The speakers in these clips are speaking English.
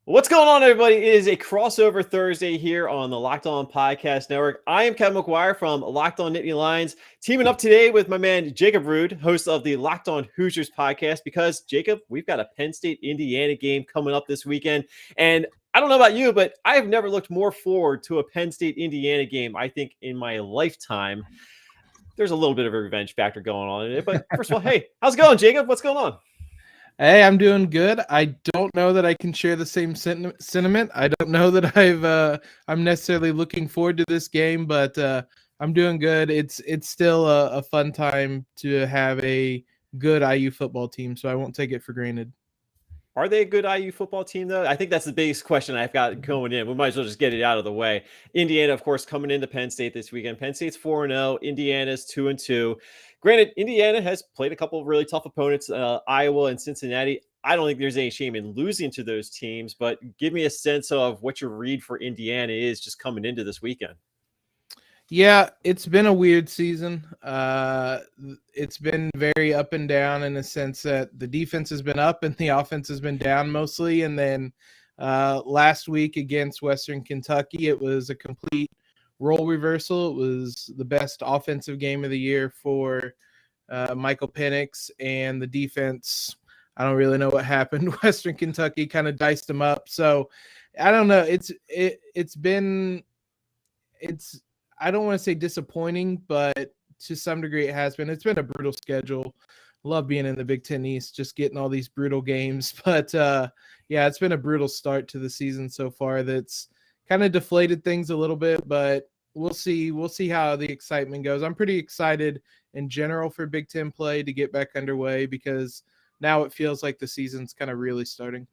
What's going on, everybody? It is a crossover Thursday here on the Locked On Podcast Network. I am Kevin McGuire from Locked On Nittany Lions, teaming up today with my man Jacob Rude, host of the Locked On Hoosiers podcast, because, Jacob, we've got a Penn State-Indiana game coming up this weekend. And I don't know about you, but I have never looked more forward to a Penn State-Indiana game, I think, in my lifetime. There's a little bit of a revenge factor going on in it. But first of all, hey, how's it going, Jacob? What's going on? Hey, I'm doing good. I don't know that I can share the same sentiment. I don't know that I'm necessarily looking forward to this game, but I'm doing good. It's still a fun time to have a good IU football team, so I won't take it for granted. Are they a good IU football team, though? I think that's the biggest question I've got going in. We might as well just get it out of the way. Indiana, of course, coming into Penn State this weekend. Penn State's 4-0. Indiana's 2-2. Granted, Indiana has played a couple of really tough opponents, Iowa and Cincinnati. I don't think there's any shame in losing to those teams, but give me a sense of what your read for Indiana is just coming into this weekend. Yeah, it's been a weird season. It's been very up and down in the sense that the defense has been up and the offense has been down mostly. And then last week against Western Kentucky, it was a complete role reversal. It was the best offensive game of the year for Michael Penix, and the defense, I don't really know what happened. Western Kentucky kind of diced them up. So I don't know. I don't want to say disappointing, but to some degree it has been. It's been a brutal schedule. Love being in the Big Ten East, just getting all these brutal games. But yeah, it's been a brutal start to the season so far. That's kind of deflated things a little bit, but we'll see. We'll see how the excitement goes. I'm pretty excited in general for Big Ten play to get back underway, because now it feels like the season's kind of really starting.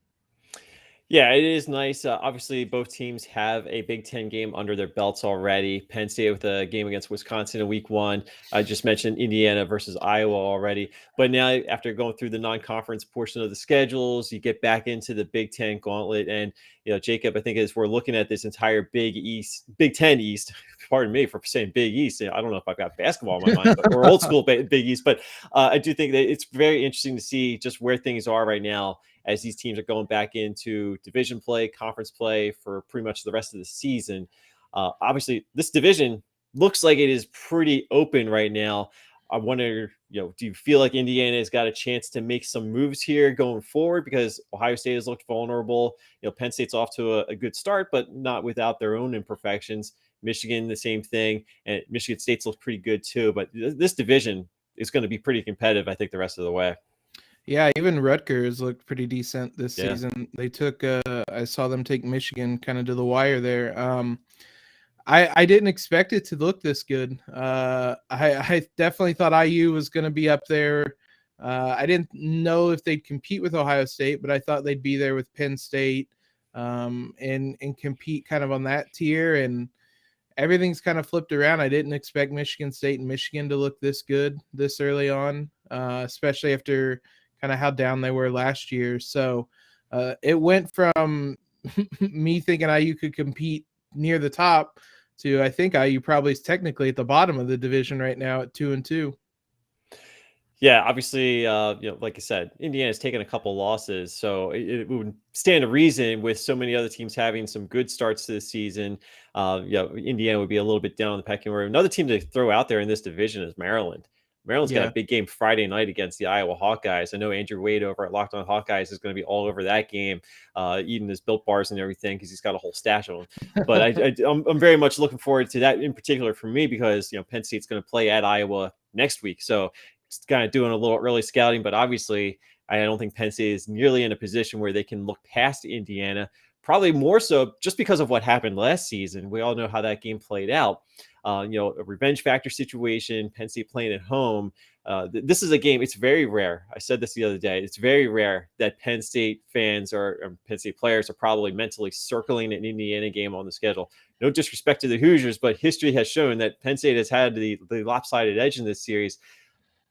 Yeah, it is nice. Obviously, both teams have a Big Ten game under their belts already. Penn State with a game against Wisconsin in week 1. I just mentioned Indiana versus Iowa already. But now, after going through the non-conference portion of the schedules, you get back into the Big Ten gauntlet. And, Jacob, I think as we're looking at this entire Big Ten East, pardon me for saying Big East. I don't know if I've got basketball in my mind, or old school Big East. But I do think that it's very interesting to see just where things are right now, as these teams are going back into division play, conference play for pretty much the rest of the season. Obviously, this division looks like it is pretty open right now. I wonder, do you feel like Indiana has got a chance to make some moves here going forward? Because Ohio State has looked vulnerable. Penn State's off to a good start, but not without their own imperfections. Michigan, the same thing. And Michigan State's looked pretty good too. But this division is going to be pretty competitive, I think, the rest of the way. Yeah, even Rutgers looked pretty decent this season. They took, I saw them take Michigan kind of to the wire there. I didn't expect it to look this good. I definitely thought IU was going to be up there. I didn't know if they'd compete with Ohio State, but I thought they'd be there with Penn State and compete kind of on that tier. And everything's kind of flipped around. I didn't expect Michigan State and Michigan to look this good this early on, especially after kind of how down they were last year. So it went from me thinking IU could compete near the top to, I think IU probably is technically at the bottom of the division right now at 2-2. Yeah, obviously, like I said, Indiana's taken a couple losses, so it would stand to reason with so many other teams having some good starts to the season. Indiana would be a little bit down on the pecking order. Another team to throw out there in this division is Maryland. Maryland's got a big game Friday night against the Iowa Hawkeyes. I know Andrew Wade over at Locked On Hawkeyes is going to be all over that game, eating his Built Bars and everything, because he's got a whole stash of them. But I'm very much looking forward to that in particular for me, because Penn State's going to play at Iowa next week. So it's kind of doing a little early scouting, but obviously I don't think Penn State is nearly in a position where they can look past Indiana. Probably more so just because of what happened last season. We all know how that game played out. A revenge factor situation, Penn State playing at home. This is a game, it's very rare. I said this the other day. It's very rare that Penn State fans or Penn State players are probably mentally circling an Indiana game on the schedule. No disrespect to the Hoosiers, but history has shown that Penn State has had the lopsided edge in this series.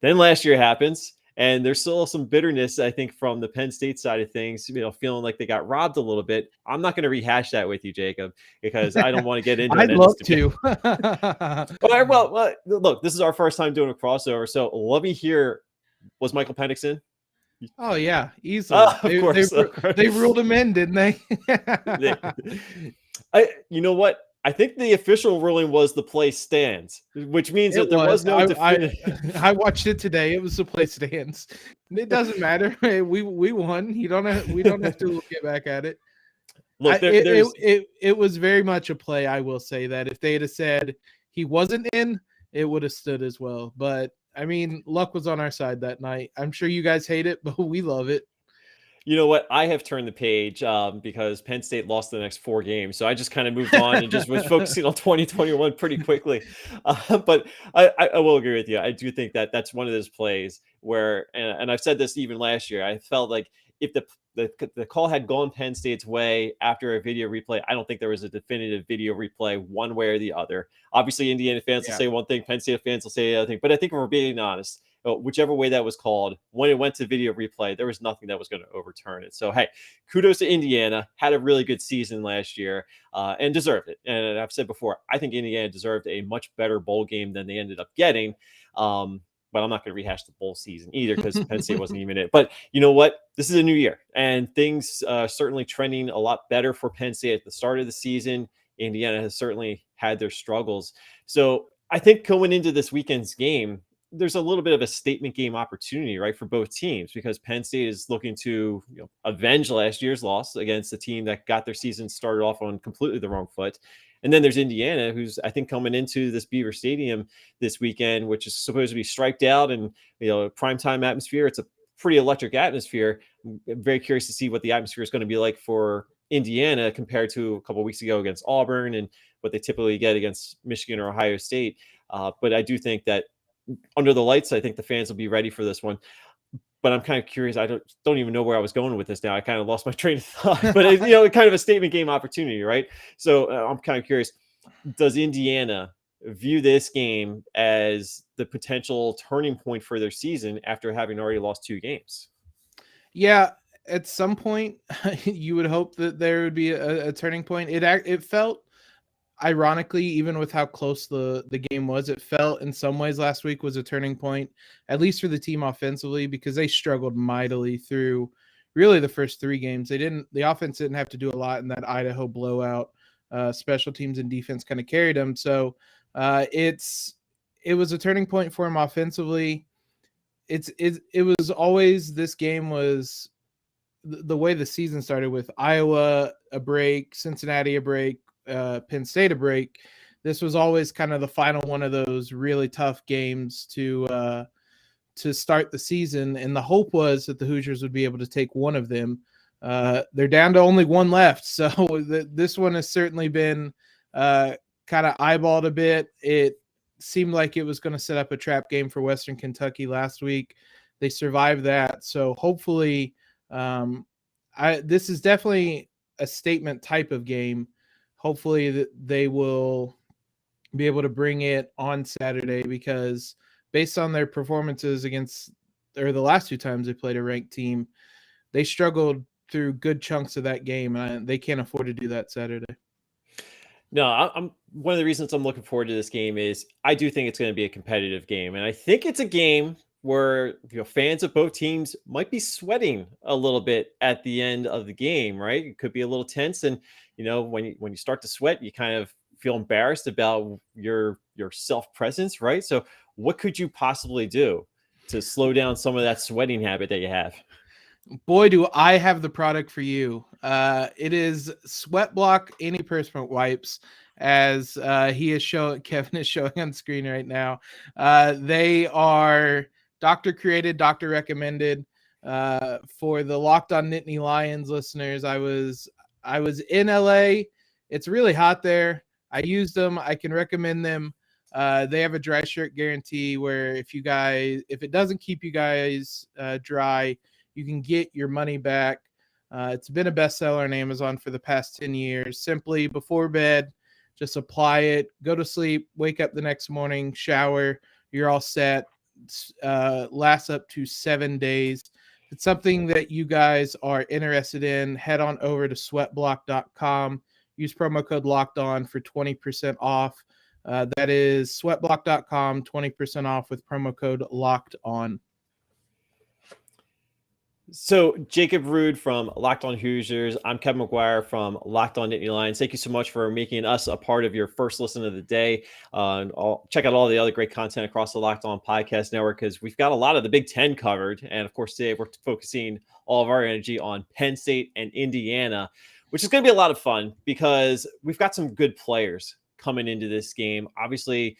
Then last year happens, and there's still some bitterness, I think, from the Penn State side of things, feeling like they got robbed a little bit. I'm not going to rehash that with you, Jacob, because I don't want to get into it. I'd love to. All right, well, look, this is our first time doing a crossover, so let me hear, was Michael Penix in? Oh yeah, easily. Of course, of course. They ruled him in, didn't they? You know what? I think the official ruling was the play stands, which means It that there was was. no definitive. I watched it today. It was the play stands. It doesn't matter. We won. We don't have to get back at it. Look, there's It was very much a play. I will say that if they had said he wasn't in, it would have stood as well. But I mean, luck was on our side that night. I'm sure you guys hate it, but we love it. You know what? I have turned the page because Penn State lost the next 4 games. So I just kind of moved on and just was focusing on 2021 pretty quickly. But I will agree with you. I do think that that's one of those plays where, and I've said this even last year, I felt like if the call had gone Penn State's way after a video replay, I don't think there was a definitive video replay one way or the other. Obviously, Indiana fans will say one thing, Penn State fans will say the other thing. But I think if we're being honest, whichever way that was called, when it went to video replay, there was nothing that was going to overturn it. So, hey, kudos to Indiana. Had a really good season last year and deserved it. And I've said before, I think Indiana deserved a much better bowl game than they ended up getting. But I'm not going to rehash the bowl season either because Penn State wasn't even in it. But you know what? This is a new year, and things certainly trending a lot better for Penn State at the start of the season. Indiana has certainly had their struggles. So I think going into this weekend's game, there's a little bit of a statement game opportunity, right, for both teams because Penn State is looking to avenge last year's loss against a team that got their season started off on completely the wrong foot. And then there's Indiana, who's, I think, coming into this Beaver Stadium this weekend, which is supposed to be striped out and, primetime atmosphere. It's a pretty electric atmosphere. I'm very curious to see what the atmosphere is going to be like for Indiana compared to a couple of weeks ago against Auburn and what they typically get against Michigan or Ohio State. But I do think that under the lights, I think the fans will be ready for this one. But I'm kind of curious. I don't even know where I was going with this now. I kind of lost my train of thought. But kind of a statement game opportunity, right? So I'm kind of curious. Does Indiana view this game as the potential turning point for their season after having already lost 2 games? Yeah, at some point, you would hope that there would be a turning point. It felt, ironically, even with how close the game was, it felt in some ways last week was a turning point, at least for the team offensively, because they struggled mightily through really the first 3 games. The offense didn't have to do a lot in that Idaho blowout. Special teams and defense kind of carried them. So it was a turning point for them offensively. It was always, this game was the way the season started with Iowa a break, Cincinnati a break, Penn State a break. This was always kind of the final one of those really tough games to start the season, and the hope was that the Hoosiers would be able to take one of them. They're down to only one left, so this one has certainly been kind of eyeballed a bit. It seemed like it was going to set up a trap game for Western Kentucky last week. They survived that, so hopefully this is definitely a statement type of game. Hopefully they will be able to bring it on Saturday, because based on their performances against, or the last 2 times they played a ranked team, they struggled through good chunks of that game, and they can't afford to do that Saturday. No, I'm one of the reasons I'm looking forward to this game is I do think it's going to be a competitive game, and I think it's a game where fans of both teams might be sweating a little bit at the end of the game, right? It could be a little tense, and when you start to sweat, you kind of feel embarrassed about your self-presence, right? So what could you possibly do to slow down some of that sweating habit that you have? Boy, do I have the product for you. It is SweatBlock antiperspirant wipes, as Kevin is showing on screen right now. They are doctor created, doctor recommended. For the Locked On Nittany Lions listeners, I was in LA. It's really hot there. I used them. I can recommend them. They have a dry shirt guarantee where if it doesn't keep you guys dry, you can get your money back. It's been a bestseller on Amazon for the past 10 years. Simply before bed, just apply it, go to sleep, wake up the next morning, shower, you're all set. Lasts up to 7 days. If it's something that you guys are interested in, head on over to sweatblock.com. Use promo code Locked On for 20% off. That is sweatblock.com, 20% off with promo code Locked On. So Jacob Rude from Locked On Hoosiers. I'm Kevin McGuire from Locked On Nittany Lions. Thank you so much for making us a part of your first listen of the day. And check out all the other great content across the Locked On Podcast Network, because we've got a lot of the Big Ten covered. And of course, today we're focusing all of our energy on Penn State and Indiana, which is going to be a lot of fun because we've got some good players coming into this game. Obviously,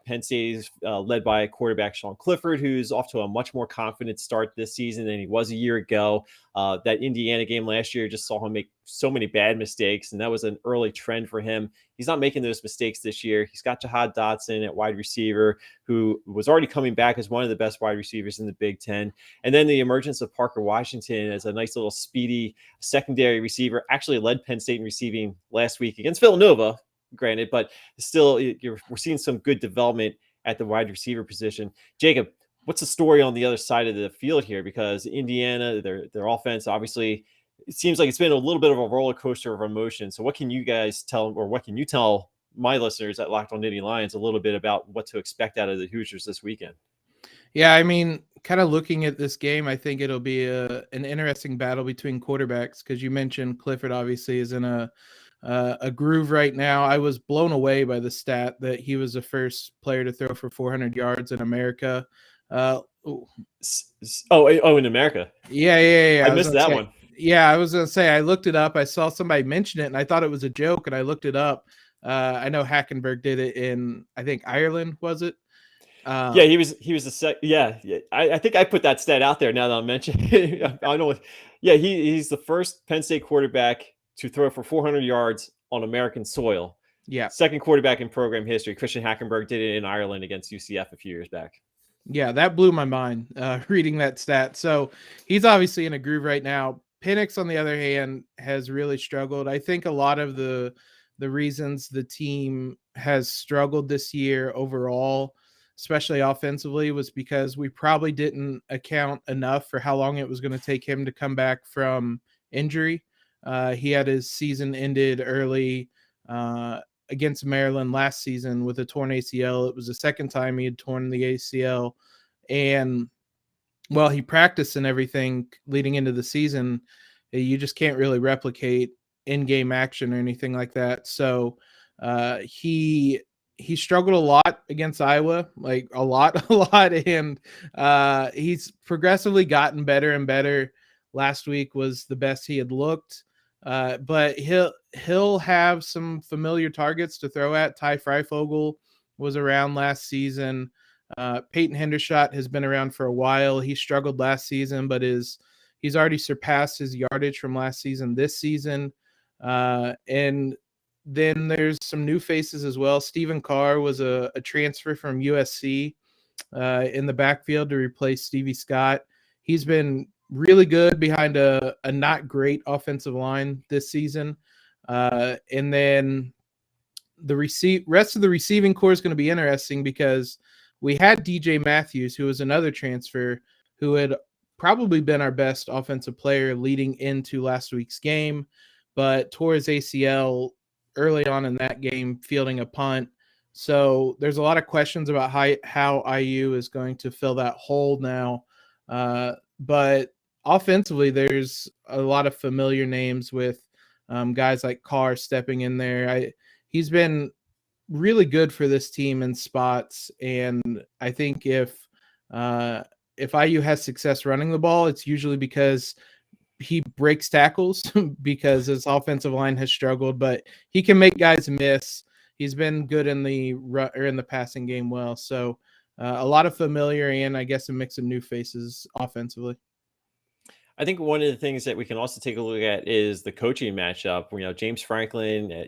Penn State is led by quarterback Sean Clifford, who's off to a much more confident start this season than he was a year ago. That Indiana game last year just saw him make so many bad mistakes, and that was an early trend for him. He's not making those mistakes this year. He's got Jahad Dotson at wide receiver, who was already coming back as one of the best wide receivers in the Big Ten. And then the emergence of Parker Washington as a nice little speedy secondary receiver actually led Penn State in receiving last week against Villanova, granted, but still we're seeing some good development at the wide receiver position. Jacob, what's the story on the other side of the field here? Because Indiana, their offense, obviously, it seems like it's been a little bit of a roller coaster of emotion. So what can you guys tell, or what can you tell my listeners at Locked On Nittany Lions a little bit about what to expect out of the Hoosiers this weekend? Yeah, I mean, kind of looking at this game, I think it'll be an interesting battle between quarterbacks, because you mentioned Clifford obviously is in a groove right now. I was blown away by the stat that he was the first player to throw for 400 yards in America. In America. Yeah. I missed that one. Yeah, I was going to say, I looked it up. I saw somebody mention it, and I thought it was a joke, and I looked it up. I know Hackenberg did it in, I think, Ireland, was it? Yeah, he was the yeah. I think I put that stat out there now that I'm mentioning. I know. Yeah, he's the first Penn State quarterback to throw for 400 yards on American soil. Yeah. Second quarterback in program history. Christian Hackenberg did it in Ireland against UCF a few years back. Yeah, that blew my mind reading that stat. So he's obviously in a groove right now. Penix, on the other hand, has really struggled. I think a lot of the reasons the team has struggled this year overall, especially offensively, was because we probably didn't account enough for how long it was going to take him to come back from injury. He had his season ended early against Maryland last season with a torn ACL. It was the second time he had torn the ACL. And while he practiced and everything leading into the season, you just can't really replicate in-game action or anything like that. So he struggled a lot against Iowa, like a lot. And he's progressively gotten better and better. Last week was the best he had looked. But he'll have some familiar targets to throw at. Ty Freifogel was around last season. Peyton Hendershot has been around for a while. He struggled last season, but he's already surpassed his yardage from last season this season. And then there's some new faces as well. Stephen Carr was a transfer from USC in the backfield to replace Stevie Scott. He's been really good behind a not great offensive line this season. And then the rest of the receiving core is going to be interesting, because we had DJ Matthews, who was another transfer, who had probably been our best offensive player leading into last week's game, but tore his ACL early on in that game, fielding a punt. So there's a lot of questions about how IU is going to fill that hole now. But offensively, there's a lot of familiar names with guys like Carr stepping in there. He's been really good for this team in spots, and I think if IU has success running the ball, it's usually because he breaks tackles because his offensive line has struggled, but he can make guys miss. He's been good in the passing game well. So a lot of familiar and I guess a mix of new faces offensively. I think one of the things that we can also take a look at is the coaching matchup. James Franklin,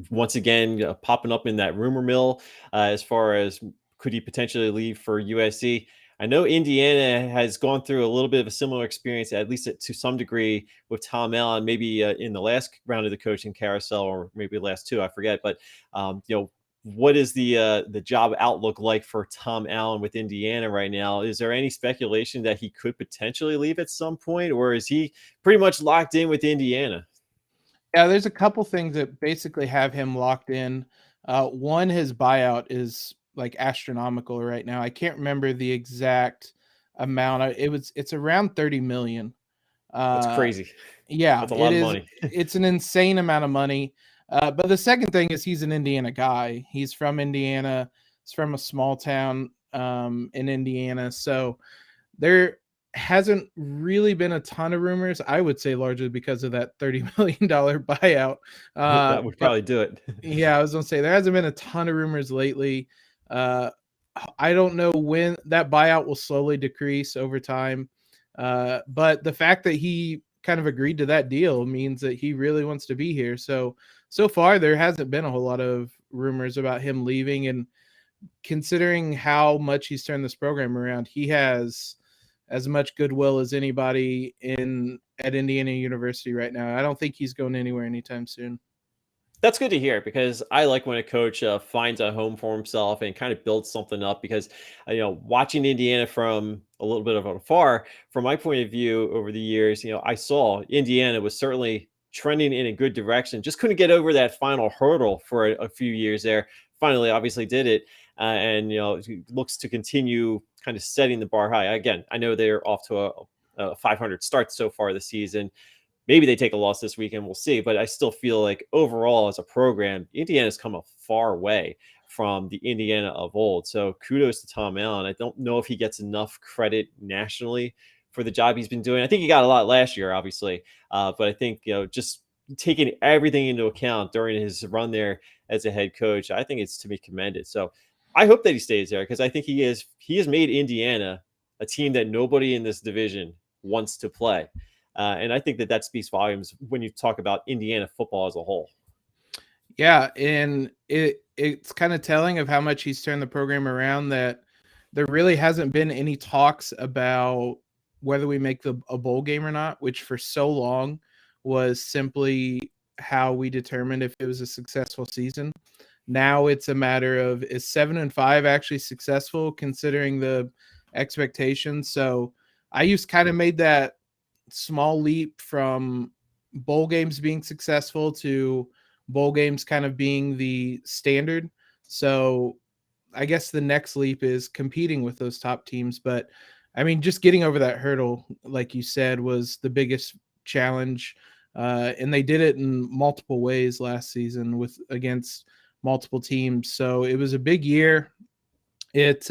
once again, popping up in that rumor mill as far as could he potentially leave for USC. I know Indiana has gone through a little bit of a similar experience, at least to some degree, with Tom Allen, maybe in the last round of the coaching carousel, or maybe the last two, I forget. But, what is the job outlook like for Tom Allen with Indiana right now? Is there any speculation that he could potentially leave at some point, or is he pretty much locked in with Indiana? Yeah, there's a couple things that basically have him locked in. One, his buyout is like astronomical right now. I can't remember the exact amount. It's around 30 million. That's crazy. Yeah, That's a it lot of is. money. It's an insane amount of money. But the second thing is he's an Indiana guy. He's from Indiana. He's from a small town in Indiana. So there hasn't really been a ton of rumors. I would say largely because of that $30 million buyout. That would But probably do it. yeah, I was gonna say there hasn't been a ton of rumors lately. Uh, I don't know when that buyout will slowly decrease over time. But the fact that he kind of agreed to that deal means that he really wants to be here. So far there hasn't been a whole lot of rumors about him leaving, and considering how much he's turned this program around, he has as much goodwill as anybody in at Indiana University right now. I don't think he's going anywhere anytime soon. That's good to hear because I like when a coach finds a home for himself and kind of builds something up. Because watching Indiana from a little bit of afar, from my point of view over the years, I saw Indiana was certainly trending in a good direction. Just couldn't get over that final hurdle for a few years there. Finally, obviously, did it, and looks to continue kind of setting the bar high. Again, I know they're off to a 500 start so far this season. Maybe they take a loss this weekend. We'll see. But I still feel like overall, as a program, Indiana's come a far way from the Indiana of old. So kudos to Tom Allen. I don't know if he gets enough credit nationally for the job he's been doing. I think he got a lot last year, obviously. But I think, just taking everything into account during his run there as a head coach, I think it's to be commended. So I hope that he stays there because I think he has made Indiana a team that nobody in this division wants to play. And I think that speaks volumes when you talk about Indiana football as a whole. Yeah, and it's kind of telling of how much he's turned the program around that there really hasn't been any talks about whether we make a bowl game or not, which for so long was simply how we determined if it was a successful season. Now it's a matter of, is 7-5 actually successful considering the expectations? So I just kind of made that small leap from bowl games being successful to bowl games kind of being the standard. So I guess the next leap is competing with those top teams. But I mean, just getting over that hurdle, like you said, was the biggest challenge. And they did it in multiple ways last season against multiple teams. So it was a big year. It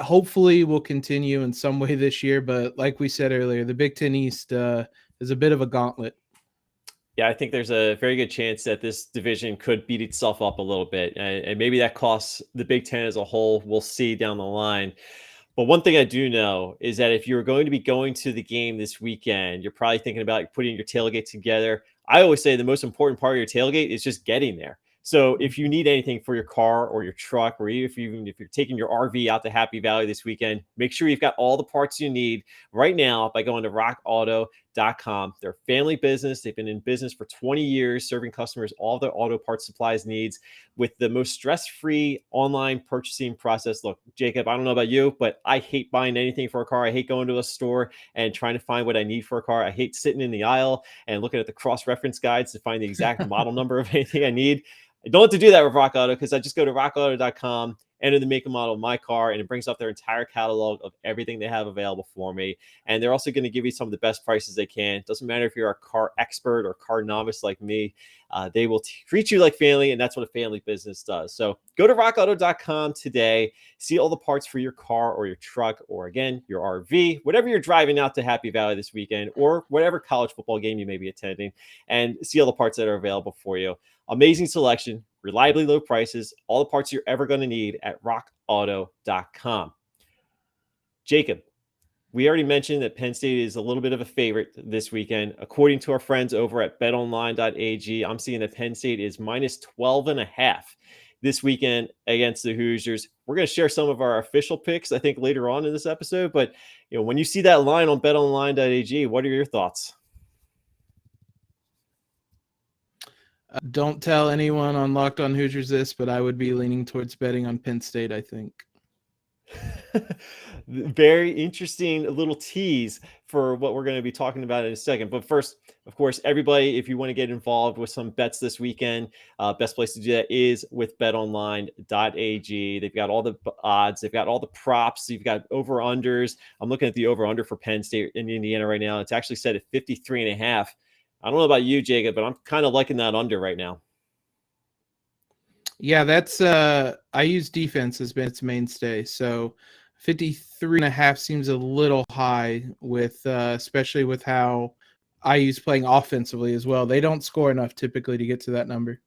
hopefully will continue in some way this year, but like we said earlier, the Big Ten East is a bit of a gauntlet. Yeah, I think there's a very good chance that this division could beat itself up a little bit, and maybe that costs the Big Ten as a whole. We'll see down the line. But one thing I do know is that if you're going to be going to the game this weekend, you're probably thinking about putting your tailgate together. I always say the most important part of your tailgate is just getting there. So if you need anything for your car or your truck, or even if you're taking your RV out to Happy Valley this weekend, make sure you've got all the parts you need right now by going to rockauto.com. They're a family business. They've been in business for 20 years, serving customers all their auto parts supplies needs with the most stress-free online purchasing process. Look, Jacob, I don't know about you, but I hate buying anything for a car. I hate going to a store and trying to find what I need for a car. I hate sitting in the aisle and looking at the cross-reference guides to find the exact model number of anything I need. I don't have to do that with Rock Auto because I just go to rockauto.com, enter the make and model of my car, and it brings up their entire catalog of everything they have available for me. And they're also going to give you some of the best prices they can. It doesn't matter if you're a car expert or car novice like me. They will treat you like family, and that's what a family business does. So go to rockauto.com today. See all the parts for your car or your truck or, again, your RV, whatever you're driving out to Happy Valley this weekend or whatever college football game you may be attending, and see all the parts that are available for you. Amazing selection, reliably low prices, all the parts you're ever going to need at rockauto.com. Jacob, we already mentioned that Penn State is a little bit of a favorite this weekend. According to our friends over at BetOnline.ag, I'm seeing that Penn State is minus 12.5 this weekend against the Hoosiers. We're going to share some of our official picks, I think, later on in this episode. But when you see that line on BetOnline.ag, what are your thoughts? Don't tell anyone on Locked On Hoosiers this, but I would be leaning towards betting on Penn State, I think. Very interesting little tease for what we're going to be talking about in a second. But first, of course, everybody, if you want to get involved with some bets this weekend, best place to do that is with betonline.ag. They've got all the odds, they've got all the props, you've got over-unders. I'm looking at the over-under for Penn State in Indiana right now. It's actually set at 53.5. I don't know about you, Jacob, but I'm kind of liking that under right now. Yeah, that's I use defense as its mainstay. So 53.5 seems a little high with especially with how IU's playing offensively as well. They don't score enough typically to get to that number.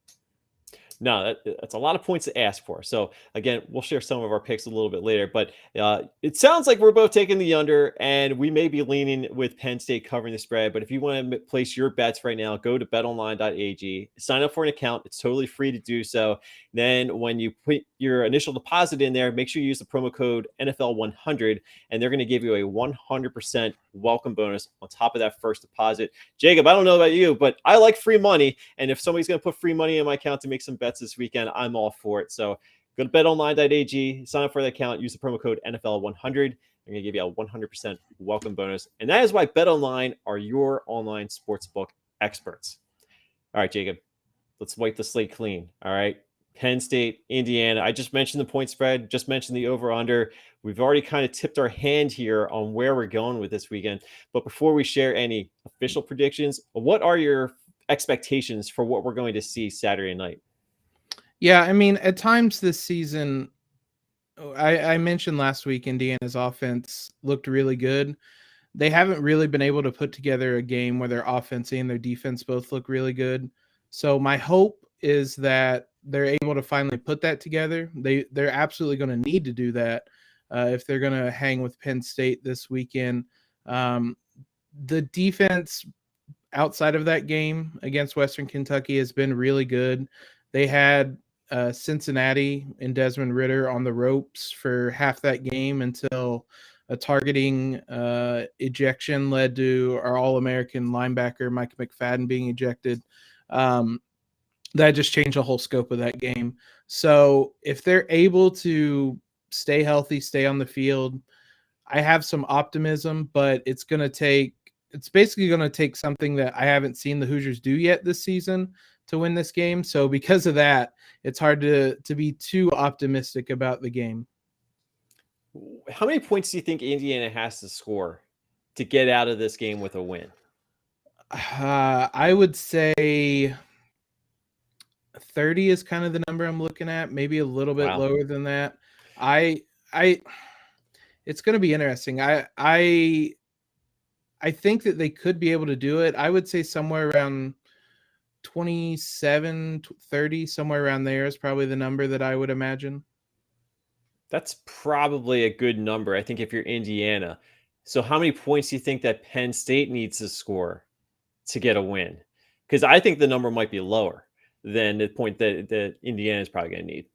No, that's a lot of points to ask for. So again, we'll share some of our picks a little bit later, but it sounds like we're both taking the under, and we may be leaning with Penn State covering the spread. But if you want to place your bets right now, go to betonline.ag, sign up for an account. It's totally free to do so. Then when you put your initial deposit in there, make sure you use the promo code NFL100, and they're going to give you a 100% welcome bonus on top of that first deposit. Jacob, I don't know about you, but I like free money. And if somebody's going to put free money in my account to make some bets this weekend, I'm all for it. So go to betonline.ag, sign up for the account, use the promo code NFL100. They're going to give you a 100% welcome bonus. And that is why BetOnline are your online sportsbook experts. All right, Jacob, let's wipe the slate clean. All right. Penn State, Indiana. I just mentioned the point spread, just mentioned the over-under. We've already kind of tipped our hand here on where we're going with this weekend. But before we share any official predictions, what are your expectations for what we're going to see Saturday night? Yeah, I mean, at times this season, I mentioned last week Indiana's offense looked really good. They haven't really been able to put together a game where their offense and their defense both look really good. So my hope is that they're able to finally put that together. They're absolutely going to need to do that if they're going to hang with Penn State this weekend. The defense outside of that game against Western Kentucky has been really good. They had Cincinnati and Desmond Ridder on the ropes for half that game until a targeting ejection led to our All-American linebacker Mike McFadden being ejected. That just changed the whole scope of that game. So if they're able to stay healthy, stay on the field, I have some optimism, but it's basically going to take something that I haven't seen the Hoosiers do yet this season to win this game. So because of that, it's hard to be too optimistic about the game. How many points do you think Indiana has to score to get out of this game with a win? I would say 30 is kind of the number I'm looking at, maybe a little bit lower than that. It's going to be interesting. I think that they could be able to do it. I would say somewhere around 27, 30, somewhere around there is probably the number that I would imagine. That's probably a good number, I think, if you're Indiana. So how many points do you think that Penn State needs to score to get a win? Because I think the number might be lower than the point that Indiana is probably going to need.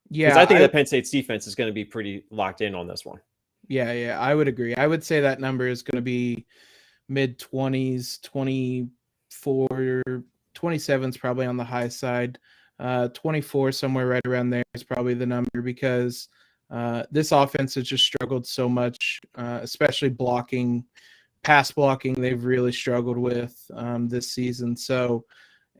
Yeah, because I think that Penn State's defense is going to be pretty locked in on this one. Yeah, I would agree. I would say that number is going to be mid-20s, 24, 27 is probably on the high side. 24, somewhere right around there is probably the number because this offense has just struggled so much, especially pass blocking. They've really struggled with this season. So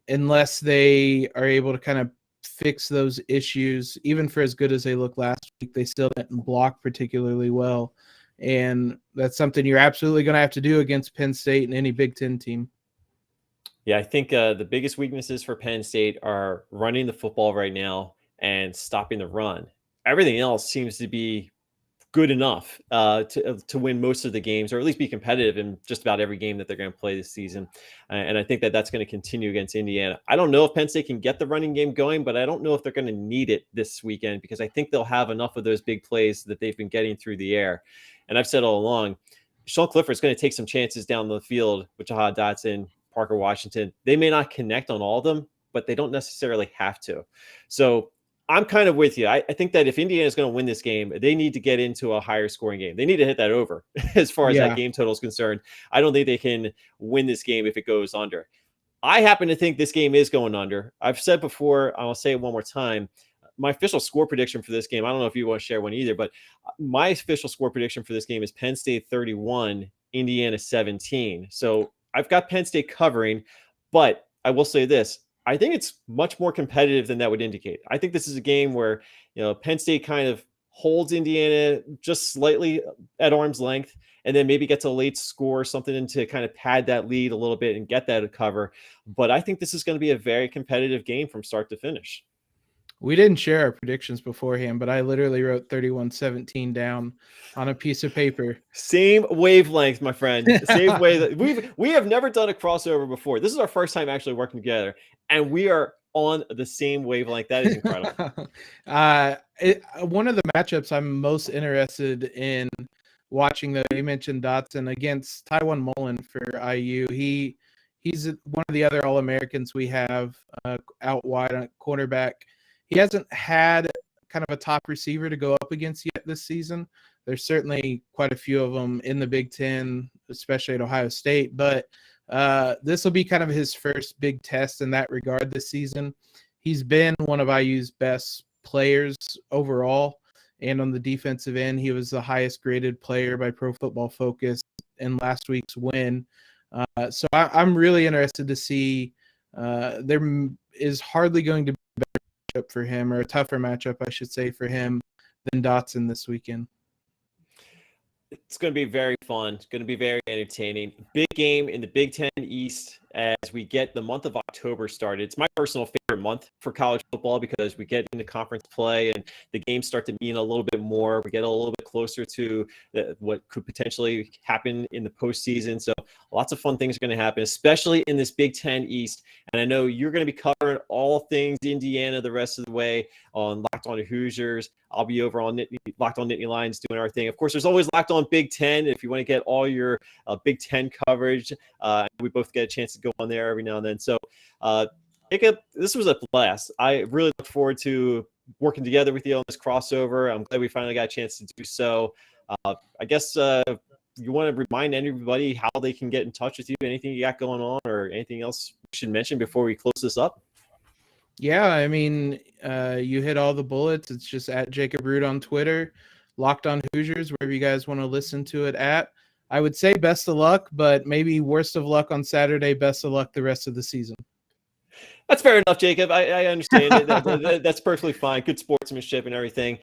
unless they are able to kind of fix those issues, even for as good as they looked last week, they still didn't block particularly well. And that's something you're absolutely going to have to do against Penn State and any Big Ten team. Yeah, I think the biggest weaknesses for Penn State are running the football right now and stopping the run. Everything else seems to be good enough to win most of the games, or at least be competitive in just about every game that they're going to play this season. And I think that that's going to continue against Indiana. I don't know if Penn State can get the running game going, but I don't know if they're going to need it this weekend because I think they'll have enough of those big plays that they've been getting through the air. And I've said all along, Sean Clifford's going to take some chances down the field with Jahan Dotson, Parker Washington. They may not connect on all of them, but they don't necessarily have to. So I'm kind of with you. I think that if Indiana is going to win this game, they need to get into a higher scoring game. They need to hit that over as far as that game total is concerned. I don't think they can win this game if it goes under. I happen to think this game is going under. I've said before, I'll say it one more time. my official score prediction for this game, I don't know if you want to share one either, but my official score prediction for this game is Penn State 31, Indiana 17. So I've got Penn State covering, but I will say this. I think it's much more competitive than that would indicate. I think this is a game where, Penn State kind of holds Indiana just slightly at arm's length, and then maybe gets a late score or something to kind of pad that lead a little bit and get that cover. But I think this is going to be a very competitive game from start to finish. We didn't share our predictions beforehand, but I literally wrote 31-17 down on a piece of paper. Same wavelength, my friend. Same way. We have never done a crossover before. This is our first time actually working together, and we are on the same wavelength. That is incredible. One of the matchups I'm most interested in watching, though, you mentioned Dotson against Tywan Mullen for IU. He's one of the other All-Americans we have out wide on quarterback. He hasn't had kind of a top receiver to go up against yet this season. There's certainly quite a few of them in the Big Ten, especially at Ohio State, but this will be kind of his first big test in that regard this season. He's been one of IU's best players overall, and on the defensive end, he was the highest graded player by Pro Football Focus in last week's win. So I'm really interested to see. There is hardly going to be a better matchup for him, or a tougher matchup, I should say, for him than Dotson this weekend. It's going to be very fun. It's going to be very entertaining. Big game in the Big Ten East as we get the month of October started. It's my personal favorite month for college football because we get into conference play and the games start to mean a little bit more. We get a little bit closer to what could potentially happen in the postseason. So lots of fun things are going to happen, especially in this Big Ten East. And I know you're going to be covering all things Indiana the rest of the way on Locked On Hoosiers. I'll be over on Locked On Nittany Lions doing our thing. Of course, there's always Locked On Big Ten if you want to get all your Big Ten coverage. We both get a chance to go on there every now and then. So, Jacob, this was a blast. I really look forward to working together with you on this crossover. I'm glad we finally got a chance to do so. I guess you want to remind everybody how they can get in touch with you, anything you got going on or anything else we should mention before we close this up? Yeah, I mean, you hit all the bullets. It's just at Jacob Root on Twitter, Locked On Hoosiers, wherever you guys want to listen to it at. I would say best of luck, but maybe worst of luck on Saturday, best of luck the rest of the season. That's fair enough, Jacob. I understand it. That's perfectly fine. Good sportsmanship and everything.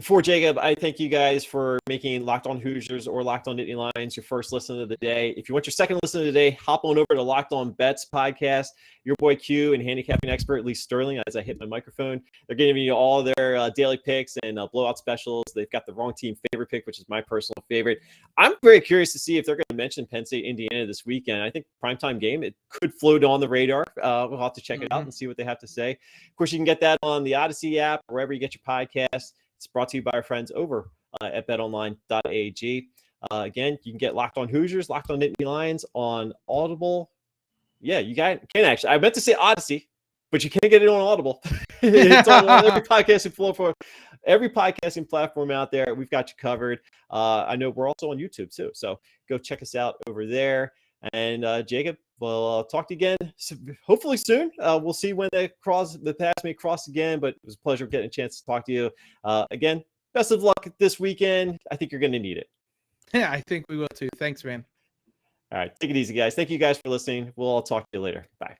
For Jacob, I thank you guys for making Locked On Hoosiers or Locked On Nittany Lions your first listen of the day. If you want your second listen of the day, hop on over to Locked On Bets podcast. Your boy Q and handicapping expert Lee Sterling, as I hit my microphone, they're giving you all their daily picks and blowout specials. They've got the wrong team favorite pick, which is my personal favorite. I'm very curious to see if they're going to mention Penn State, Indiana this weekend. I think primetime game, it could float on the radar. We'll have to check it out and see what they have to say. Of course, you can get that on the Odyssey app, wherever you get your podcasts. It's brought to you by our friends over at BetOnline.ag. Again, you can get Locked On Hoosiers, Locked On Nittany Lions on Audible. Yeah, you can actually. I meant to say Odyssey, but you can't get it on Audible. It's on every podcasting platform out there. We've got you covered. I know we're also on YouTube too, so go check us out over there. And Jacob, we'll talk to you again hopefully soon. We'll see when the paths may cross again, but it was a pleasure getting a chance to talk to you. Again, best of luck this weekend. I think you're going to need it. Yeah, I think we will too. Thanks, man. All right, take it easy, guys. Thank you guys for listening. We'll all talk to you later. Bye.